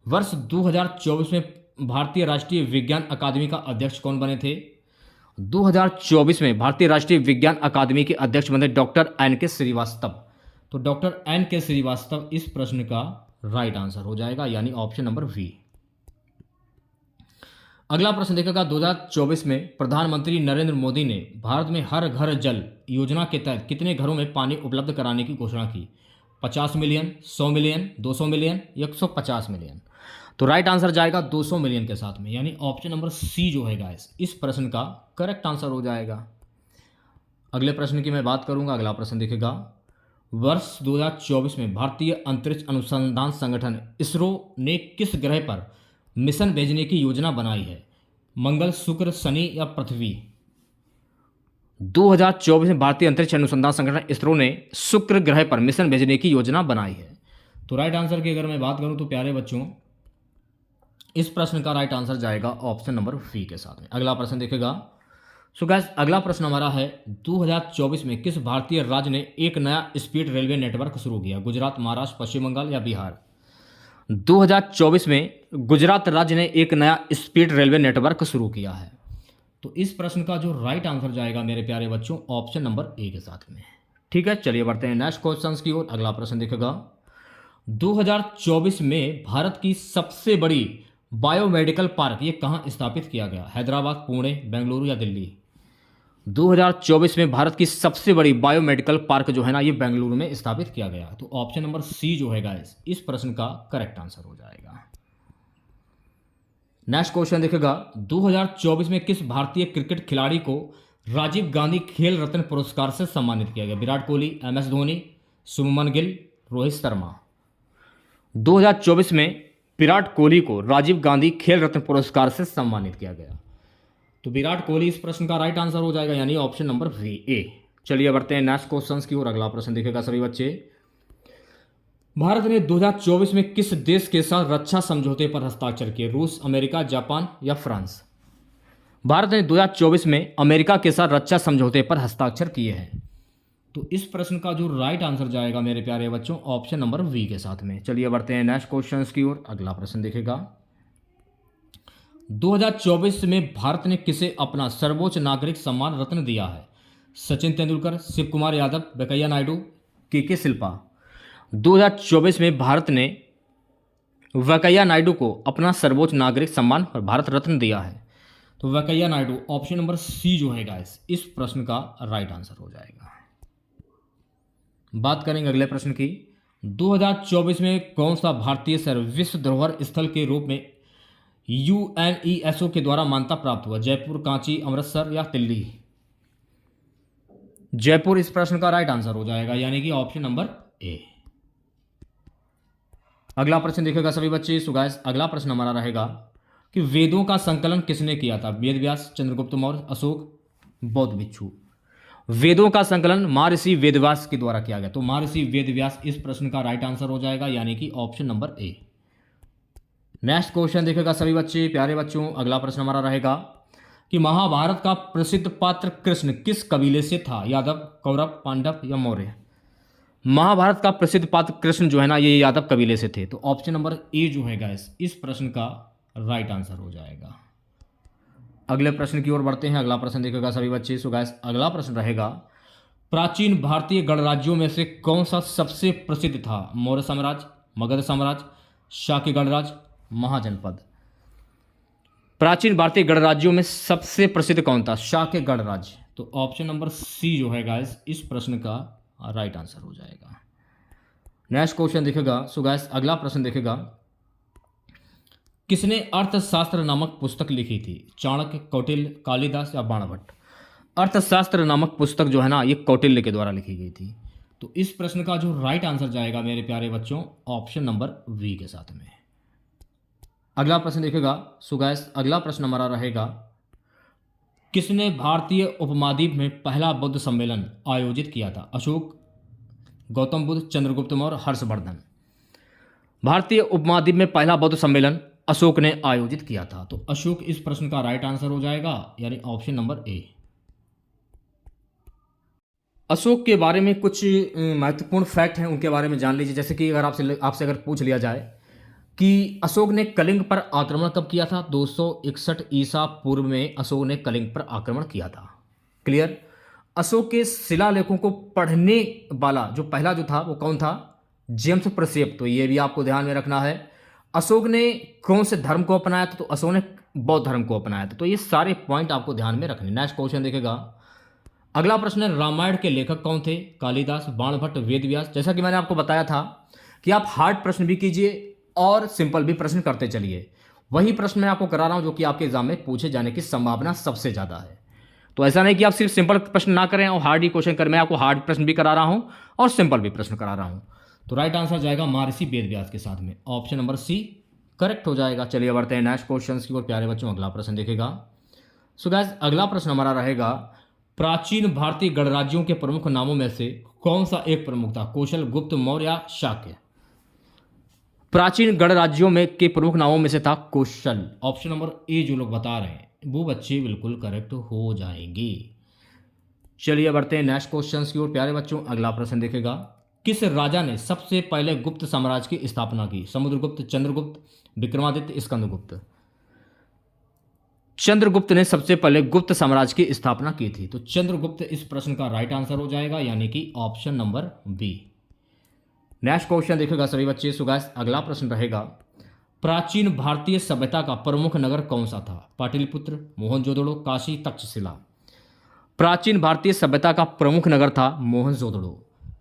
Speaker 1: वर्ष 2024 में भारतीय राष्ट्रीय विज्ञान अकादमी का अध्यक्ष कौन बने थे? 2024 में भारतीय राष्ट्रीय विज्ञान अकादमी के अध्यक्ष बने डॉक्टर एन के श्रीवास्तव। तो डॉक्टर एन के श्रीवास्तव इस प्रश्न का राइट आंसर हो जाएगा, यानी ऑप्शन नंबर वी। अगला प्रश्न देखेगा, 2024 में प्रधानमंत्री नरेंद्र मोदी ने भारत में हर घर जल योजना के तहत कितने घरों में पानी उपलब्ध कराने की घोषणा की? 50 मिलियन, 100 मिलियन, 200 मिलियन, 150 मिलियन। तो राइट आंसर जाएगा 200 मिलियन के साथ में, यानी ऑप्शन नंबर सी जो है गाइस इस प्रश्न का करेक्ट आंसर हो जाएगा। अगले प्रश्न की मैं बात करूंगा। अगला प्रश्न देखेगा, वर्ष 2024 में भारतीय अंतरिक्ष अनुसंधान संगठन इसरो ने किस ग्रह पर मिशन भेजने की योजना बनाई है? मंगल, शुक्र, शनि या पृथ्वी? 2024 में भारतीय अंतरिक्ष अनुसंधान संगठन इसरो ने शुक्र ग्रह पर मिशन भेजने की योजना बनाई है। तो राइट आंसर की अगर मैं बात करूं तो प्यारे बच्चों इस प्रश्न का राइट आंसर जाएगा ऑप्शन नंबर वी के साथ में। अगला प्रश्न देखेगा। सो गाइस अगला प्रश्न हमारा है, 2024 में किस भारतीय राज्य ने एक नया स्पीड रेलवे नेटवर्क शुरू किया? गुजरात, महाराष्ट्र, पश्चिम बंगाल या बिहार? 2024 में गुजरात राज्य ने एक नया स्पीड रेलवे नेटवर्क शुरू किया है। तो इस प्रश्न का जो राइट आंसर जाएगा मेरे प्यारे बच्चों ऑप्शन नंबर ए के साथ में। ठीक है, चलिए बढ़ते हैं नेक्स्ट क्वेश्चन की ओर। अगला प्रश्न देखेगा, 2024 में भारत की सबसे बड़ी बायोमेडिकल पार्क ये कहाँ स्थापित किया गया? हैदराबाद, पुणे, बेंगलुरु या दिल्ली? 2024 में भारत की सबसे बड़ी बायोमेडिकल पार्क जो है ना ये बेंगलुरु में स्थापित किया गया। तो ऑप्शन नंबर सी जो है गाइस इस प्रश्न का करेक्ट आंसर हो जाएगा। नेक्स्ट क्वेश्चन देखेगा, 2024 में किस भारतीय क्रिकेट खिलाड़ी को राजीव गांधी खेल रत्न पुरस्कार से सम्मानित किया गया? Virat Kohli, M S Dhoni, Shubman Gill, Rohit Sharma? 2024 में विराट कोहली को राजीव गांधी खेल रत्न पुरस्कार से सम्मानित किया गया। तो विराट कोहली इस प्रश्न का राइट आंसर हो जाएगा, यानी ऑप्शन नंबर वी ए। चलिए बढ़ते हैं नेक्स्ट क्वेश्चन की ओर। अगला प्रश्न देखेगा सभी बच्चे, भारत ने 2024 में किस देश के साथ रक्षा समझौते पर हस्ताक्षर किए? रूस, अमेरिका, जापान या फ्रांस? भारत ने 2024 में अमेरिका के साथ रक्षा समझौते पर हस्ताक्षर किए हैं। तो इस प्रश्न का जो राइट आंसर जाएगा मेरे प्यारे बच्चों ऑप्शन नंबर वी के साथ में। चलिए बढ़ते हैं नेक्स्ट क्वेश्चन की ओर। अगला प्रश्न देखेगा, 2024 में भारत ने किसे अपना सर्वोच्च नागरिक सम्मान रत्न दिया है? सचिन तेंदुलकर, शिव कुमार यादव, वेंकैया नायडू, के शिल्पा? 2024 में भारत ने वेंकैया नायडू को अपना सर्वोच्च नागरिक सम्मान और भारत रत्न दिया है। तो Venkaiah Naidu option number C जो है गाइस इस प्रश्न का राइट आंसर हो जाएगा। बात करेंगे अगले प्रश्न की, 2024 में कौन सा भारतीय शहर विश्व धरोहर स्थल के रूप में यूएनईएसओ के द्वारा मान्यता प्राप्त हुआ? जयपुर, कांची, अमृतसर या दिल्ली? जयपुर इस प्रश्न का राइट आंसर हो जाएगा, यानी कि ऑप्शन नंबर ए। अगला प्रश्न देखेगा सभी बच्चे। सो गाइस अगला प्रश्न हमारा रहेगा कि वेदों का संकलन किसने किया था? वेद व्यास, चंद्रगुप्त मौर्य, अशोक, बौद्ध भिक्षु? वेदों का संकलन महर्षि वेदव्यास के द्वारा किया गया। तो महर्षि वेदव्यास इस प्रश्न का राइट आंसर हो जाएगा, यानी कि option number A. Next question देखेगा सभी बच्चे प्यारे बच्चों। अगला प्रश्न हमारा रहेगा कि महाभारत का प्रसिद्ध पात्र कृष्ण किस कबीले से था? यादव, कौरव, पांडव या मौर्य? महाभारत का प्रसिद्ध पात्र कृष्ण जो है ना ये यादव कबीले से थे। तो ऑप्शन नंबर ए जो है गाइस इस प्रश्न का राइट आंसर हो जाएगा। अगले प्रश्न की ओर बढ़ते हैं। अगला प्रश्न देखेगा सभी बच्चे। सो गाइस अगला प्रश्न रहेगा, प्राचीन भारतीय गणराज्यों में से कौन सा सबसे प्रसिद्ध था? मौर्य साम्राज्य, मगध साम्राज्य, शाक्य गणराज्य, महाजनपद? प्राचीन भारतीय गणराज्यों में सबसे प्रसिद्ध कौन था? शाक्य गणराज्य। तो ऑप्शन नंबर सी जो है गाइस इस प्रश्न का राइट आंसर हो जाएगा। नेक्स्ट क्वेश्चन देखेगा। सो गाइस अगला प्रश्न देखेगा, किसने अर्थशास्त्र नामक पुस्तक लिखी थी? चाणक्य, कौटिल्य, कालिदास या बाणभट्ट? अर्थशास्त्र नामक पुस्तक जो है ना ये कौटिल्य के द्वारा लिखी गई थी। तो इस प्रश्न का जो राइट आंसर जाएगा मेरे प्यारे बच्चों ऑप्शन नंबर वी के साथ में। अगला प्रश्न देखेगा। सो गाइस अगला प्रश्न हमारा रहेगा, किसने भारतीय उपमहाद्वीप में पहला बौद्ध सम्मेलन आयोजित किया था? अशोक, गौतम बुद्ध, चंद्रगुप्त मौर्य, हर्षवर्धन? भारतीय उपमहाद्वीप में पहला बौद्ध सम्मेलन अशोक ने आयोजित किया था। तो अशोक इस प्रश्न का राइट आंसर हो जाएगा, यानी ऑप्शन नंबर ए। अशोक के बारे में कुछ महत्वपूर्ण फैक्ट हैं उनके बारे में जान लीजिए। जैसे कि अगर आपसे अगर पूछ लिया जाए कि अशोक ने कलिंग पर आक्रमण कब किया था? 261 ईसा पूर्व में अशोक ने कलिंग पर आक्रमण किया था। क्लियर। अशोक के शिलालेखों को पढ़ने वाला जो पहला जो था वो कौन था? जेम्स प्रिसेप। तो ये भी आपको ध्यान में रखना है। अशोक ने कौन से धर्म को अपनाया था? तो अशोक ने बौद्ध धर्म को अपनाया था। तो ये सारे पॉइंट आपको ध्यान में रखने। नेक्स्ट क्वेश्चन देखेगा। अगला प्रश्न है, रामायण के लेखक कौन थे? कालिदास, बाणभट्ट, वेदव्यास। जैसा कि मैंने आपको बताया था कि आप हार्ड प्रश्न भी कीजिए और सिंपल भी प्रश्न करते चलिए। वही प्रश्न मैं आपको करा रहा हूं जो कि आपके एग्जाम में पूछे जाने की संभावना सबसे ज़्यादा है। तो ऐसा नहीं कि आप सिर्फ सिंपल प्रश्न ना करें और हार्ड ही क्वेश्चन करें। मैं आपको हार्ड प्रश्न भी करा रहा हूं और सिंपल भी प्रश्न करा रहा हूं। तो राइट आंसर जाएगा महर्षि वेदव्यास के साथ में, ऑप्शन नंबर सी करेक्ट हो जाएगा। चलिए बढ़ते हैं नेक्स्ट क्वेश्चन की ओर प्यारे बच्चों। अगला प्रश्न देखेगा। सो गाइस अगला प्रश्न हमारा रहेगा, प्राचीन भारतीय गणराज्यों के प्रमुख नामों में से कौन सा एक प्रमुख था? कौशल, गुप्त, मौर्य या शाक्य? प्राचीन गणराज्यों में के प्रमुख नामों में से था कौशल। ऑप्शन नंबर ए जो लोग बता रहे हैं वो बच्चे बिल्कुल करेक्ट हो जाएंगे। चलिए बढ़ते हैं नेक्स्ट क्वेश्चन की ओर प्यारे बच्चों। अगला प्रश्न देखेगा, किस राजा ने सबसे पहले गुप्त साम्राज्य की स्थापना की? समुद्रगुप्त, चंद्रगुप्त, विक्रमादित्य, स्कंदगुप्त। चंद्रगुप्त ने सबसे पहले गुप्त साम्राज्य की स्थापना की थी। तो चंद्रगुप्त इस प्रश्न का राइट आंसर हो जाएगा, यानी कि option number B. Next question देखेगा सभी बच्चे। सो गाइस अगला प्रश्न रहेगा, प्राचीन भारतीय सभ्यता का प्रमुख नगर कौन सा था? पाटलिपुत्र, मोहनजोदड़ो, काशी, तक्षशिला। प्राचीन भारतीय सभ्यता का प्रमुख नगर था मोहनजोदड़ो।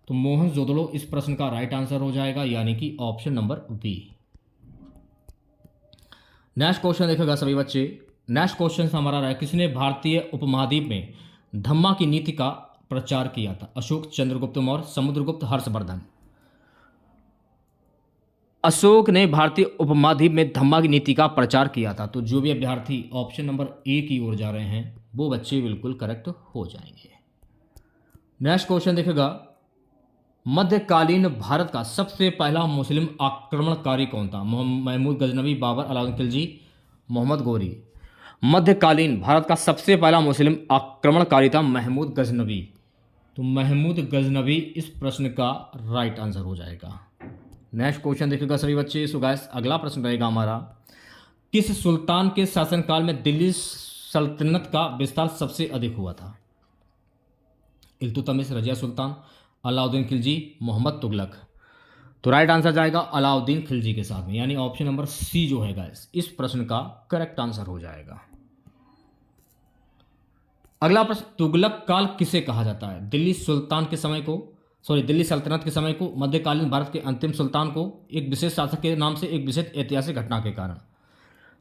Speaker 1: तो मोहनजोदड़ो इस प्रश्न का राइट आंसर हो जाएगा, यानी कि option number B. Next question देखेगा सभी बच्चे। नेक्स्ट क्वेश्चन हमारा रहा है, किसने भारतीय उपमहाद्वीप में धम्मा की नीति का प्रचार किया था? अशोक, चंद्रगुप्त मौर्य, समुद्रगुप्त, हर्षवर्धन। अशोक ने भारतीय उपमहाद्वीप में धम्मा की नीति का प्रचार किया था। तो जो भी अभ्यर्थी ऑप्शन नंबर ए की ओर जा रहे हैं वो बच्चे बिल्कुल करेक्ट हो जाएंगे। नेक्स्ट क्वेश्चन देखेगा, मध्यकालीन भारत का सबसे पहला मुस्लिम आक्रमणकारी कौन था? महमूद गजनवी, बाबर, अलाउद्दीन खिलजी, मोहम्मद गौरी। मध्यकालीन भारत का सबसे पहला मुस्लिम आक्रमणकारी था महमूद गजनवी। तो महमूद गजनवी इस प्रश्न का राइट आंसर हो जाएगा। नेक्स्ट क्वेश्चन देखिएगा सभी बच्चे। सो गाइस अगला प्रश्न रहेगा हमारा, किस सुल्तान के शासनकाल में दिल्ली सल्तनत का विस्तार सबसे अधिक हुआ था? इल्तुतमिश, रजिया सुल्तान, अलाउद्दीन खिलजी, मोहम्मद तुगलक। तो राइट आंसर जाएगा अलाउद्दीन खिलजी के साथ में, यानी ऑप्शन नंबर सी जो है गाइस इस प्रश्न का करेक्ट आंसर हो जाएगा। अगला प्रश्न, तुगलक काल किसे कहा जाता है? दिल्ली सुल्तान के समय को, दिल्ली सल्तनत के समय को, मध्यकालीन भारत के अंतिम सुल्तान को, एक विशेष शासक के नाम से, एक विशेष ऐतिहासिक घटना के कारण।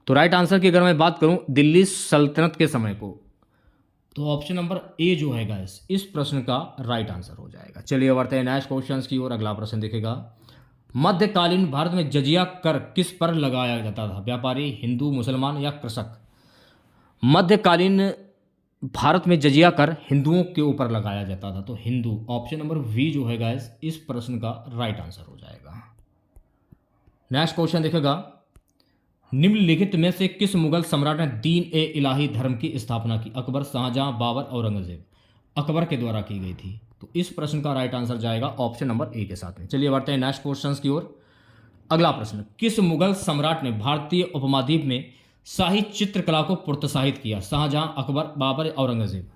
Speaker 1: तो राइट आंसर की अगर मैं बात करूं दिल्ली सल्तनत के समय को, तो ऑप्शन नंबर ए जो है गाइस इस प्रश्न का राइट आंसर हो जाएगा। चलिए बढ़ते हैं नेक्स्ट क्वेश्चन की ओर। अगला प्रश्न देखेगा, मध्यकालीन भारत में जजिया कर किस पर लगाया जाता था? व्यापारी, हिंदू, मुसलमान या कृषक? मध्यकालीन भारत में जजिया कर हिंदुओं के ऊपर लगाया जाता था। तो हिंदू, ऑप्शन नंबर वी जो है गाइस इस प्रश्न का राइट आंसर हो जाएगा। नेक्स्ट क्वेश्चन देखेगा, निम्नलिखित में से किस मुगल सम्राट ने दीन ए इलाही धर्म की स्थापना की? अकबर, शाहजहां, बाबर, औरंगजेब। अकबर के द्वारा की गई थी। तो इस प्रश्न का राइट आंसर जाएगा ऑप्शन नंबर ए के साथ में। चलिए बढ़ते हैं नेक्स्ट क्वेश्चन की ओर। अगला प्रश्न, किस मुगल सम्राट ने भारतीय उपमहाद्वीप में शाही चित्रकला को प्रोत्साहित किया? शाहजहां, अकबर, बाबर, औरंगजेब।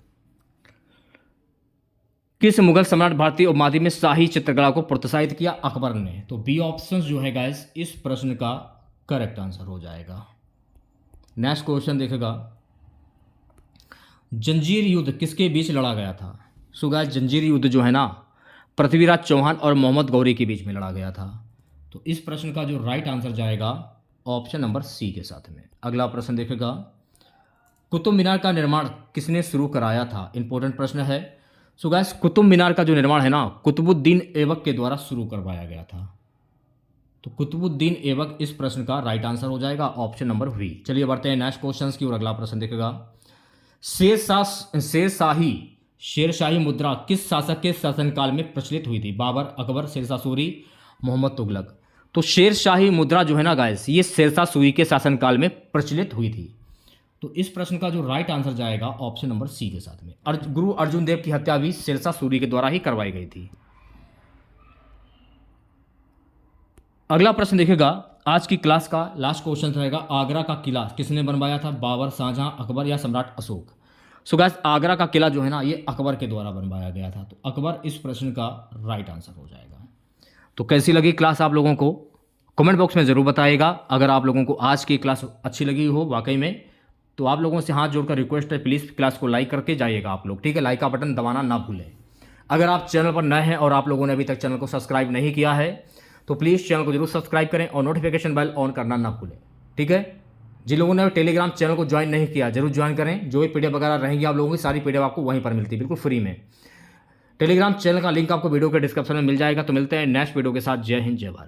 Speaker 1: किस मुगल सम्राट भारतीय उपमहाद्वीप में शाही चित्रकला को प्रोत्साहित किया? अकबर ने। तो बी ऑप्शन जो है गाइस इस प्रश्न का करेक्ट आंसर हो जाएगा। नेक्स्ट क्वेश्चन देखेगा, जंजीर युद्ध किसके बीच लड़ा गया था? सो गाइस जंजीर युद्ध जो है ना पृथ्वीराज चौहान और मोहम्मद गौरी के बीच में लड़ा गया था। तो इस प्रश्न का जो राइट आंसर जाएगा ऑप्शन नंबर सी के साथ में। अगला प्रश्न देखेगा, कुतुब मीनार का निर्माण किसने शुरू कराया था? इंपॉर्टेंट प्रश्न है। सो गाइस कुतुब मीनार का जो निर्माण है ना कुतुबुद्दीन ऐबक के द्वारा शुरू करवाया गया था। तो कुतुबुद्दीन ऐबक इस प्रश्न का राइट आंसर हो जाएगा ऑप्शन नंबर वी। चलिए बढ़ते हैं नेक्स्ट क्वेश्चन की ओर। अगला प्रश्न देखेगा, शेरशाही मुद्रा किस शासक के शासनकाल में प्रचलित हुई थी? बाबर, अकबर, शेरशाह सूरी, मोहम्मद तुगलक। तो शेरशाही मुद्रा जो है ना गाइस ये शेरशाह सूरी के शासनकाल में प्रचलित हुई थी। तो इस प्रश्न का जो राइट आंसर जाएगा ऑप्शन नंबर सी के साथ में। गुरु अर्जुन देव की हत्या भी शेरशाह सूरी के द्वारा ही करवाई गई थी। अगला प्रश्न देखेगा, आज की क्लास का लास्ट क्वेश्चन रहेगा, आगरा का किला किसने बनवाया था? बाबर, शाहजहां, अकबर या सम्राट अशोक? सो गाइस, आगरा का किला जो है ना, ये अकबर के द्वारा बनवाया गया था, तो अकबर इस प्रश्न का राइट आंसर हो जाएगा। तो कैसी लगी क्लास आप लोगों को? कमेंट बॉक्स में ज़रूर बताइएगा। अगर आप लोगों को आज की क्लास अच्छी लगी हो वाकई में, तो आप लोगों से हाथ जोड़कर रिक्वेस्ट है, प्लीज़ क्लास को लाइक करके जाइएगा आप लोग, ठीक है? लाइक का बटन दबाना ना भूलें। अगर आप चैनल पर नए हैं और आप लोगों ने अभी तक चैनल को सब्सक्राइब नहीं किया है, तो प्लीज़ चैनल को जरूर सब्सक्राइब करें और नोटिफिकेशन बेल ऑन करना ना भूलें, ठीक है? जिन लोगों ने टेलीग्राम चैनल को ज्वाइन नहीं किया, जरूर ज्वाइन करें। जो भी पीडीएफ वगैरह रहेंगी आप लोगों की, सारी पीडीएफ आपको वहीं पर मिलती है, बिल्कुल फ्री में। टेलीग्राम चैनल का लिंक आपको वीडियो के डिस्क्रिप्शन में मिल जाएगा। तो मिलते हैं नेक्स्ट वीडियो के साथ। जय हिंद, जय भारत।